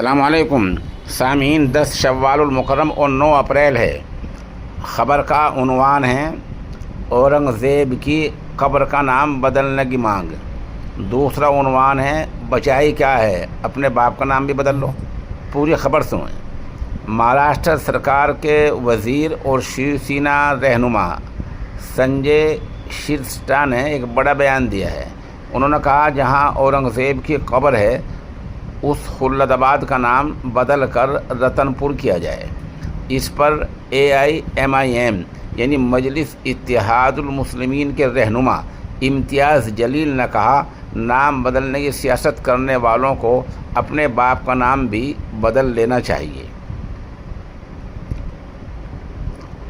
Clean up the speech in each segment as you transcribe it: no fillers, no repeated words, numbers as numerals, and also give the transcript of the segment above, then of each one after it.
अस्सलाम वालेकुम सामीन। 10 शव्वालुल मुकर्रम और 9 अप्रैल है। ख़बर का उन्वान है औरंगज़ेब की कब्र का नाम बदलने की मांग। दूसरा उन्वान है बचाई क्या है, अपने बाप का नाम भी बदल लो। पूरी खबर सुनें। महाराष्ट्र सरकार के वज़ीर और शिवसेना रहनुमा संजय शिरसाट ने एक बड़ा बयान दिया है। उन्होंने कहा जहां औरंगज़ेब की कब्र है उस खुल्लदाबाद का नाम बदल कर रतनपुर किया जाए। इस पर AIMIM यानी मजलिस इत्तेहादुल मुस्लिमीन के रहनुमा इम्तियाज़ जलील ने कहा नाम बदलने की सियासत करने वालों को अपने बाप का नाम भी बदल लेना चाहिए।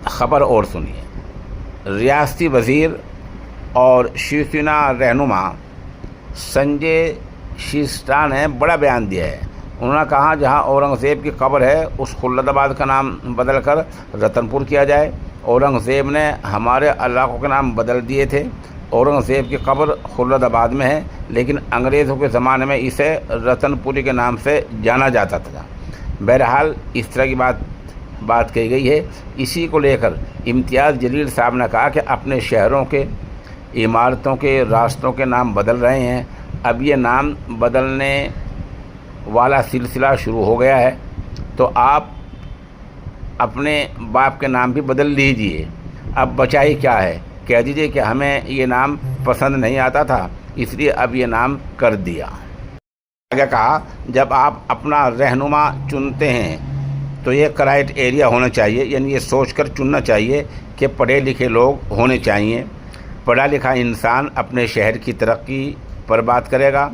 ख़बर और सुनिए। रियासती वज़ीर और शिवसेना रहनुमा संजय शिरसाट ने बड़ा बयान दिया है। उन्होंने कहा जहां औरंगज़ेब की कब्र है उस खुल्लदाबाद का नाम बदल कर रतनपुर किया जाए। औरंगज़ेब ने हमारे इलाक़ों के नाम बदल दिए थे। औरंगज़ेब की कब्र खुल्लदाबाद में है, लेकिन अंग्रेज़ों के ज़माने में इसे रतनपुरी के नाम से जाना जाता था। बहरहाल इस तरह की बात कही गई है। इसी को लेकर इम्तियाज़ जलील साहब ने कहा कि अपने शहरों के, इमारतों के, रास्तों के नाम बदल रहे हैं। अब ये नाम बदलने वाला सिलसिला शुरू हो गया है, तो आप अपने बाप के नाम भी बदल लीजिए। अब बचाई क्या है, कह दीजिए कि हमें ये नाम पसंद नहीं आता था इसलिए अब ये नाम कर दिया। आगे कहा जब आप अपना रहनुमा चुनते हैं तो ये क्राइटेरिया होना चाहिए, यानी ये सोचकर चुनना चाहिए कि पढ़े लिखे लोग होने चाहिए। पढ़ा लिखा इंसान अपने शहर की तरक्की पर बात करेगा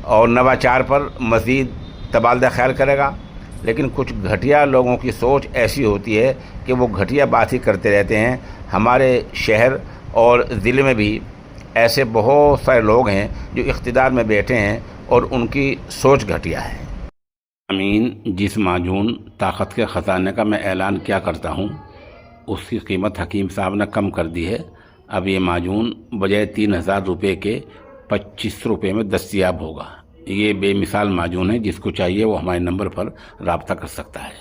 और नवाचार पर मज़ीद तबादला ख्याल करेगा। लेकिन कुछ घटिया लोगों की सोच ऐसी होती है कि वो घटिया बात ही करते रहते हैं। हमारे शहर और ज़िले में भी ऐसे बहुत सारे लोग हैं जो इख्तिदार में बैठे हैं और उनकी सोच घटिया है। जिस माजून ताकत के ख़जाने का मैं ऐलान किया करता हूँ उसकी कीमत हकीम साहब ने कम कर दी है। अब ये माजून बजाय 3000 रुपये के 25 रुपये में दस्तयाब होगा। ये बेमिसाल माजून है, जिसको चाहिए वो हमारे नंबर पर रब्ता कर सकता है।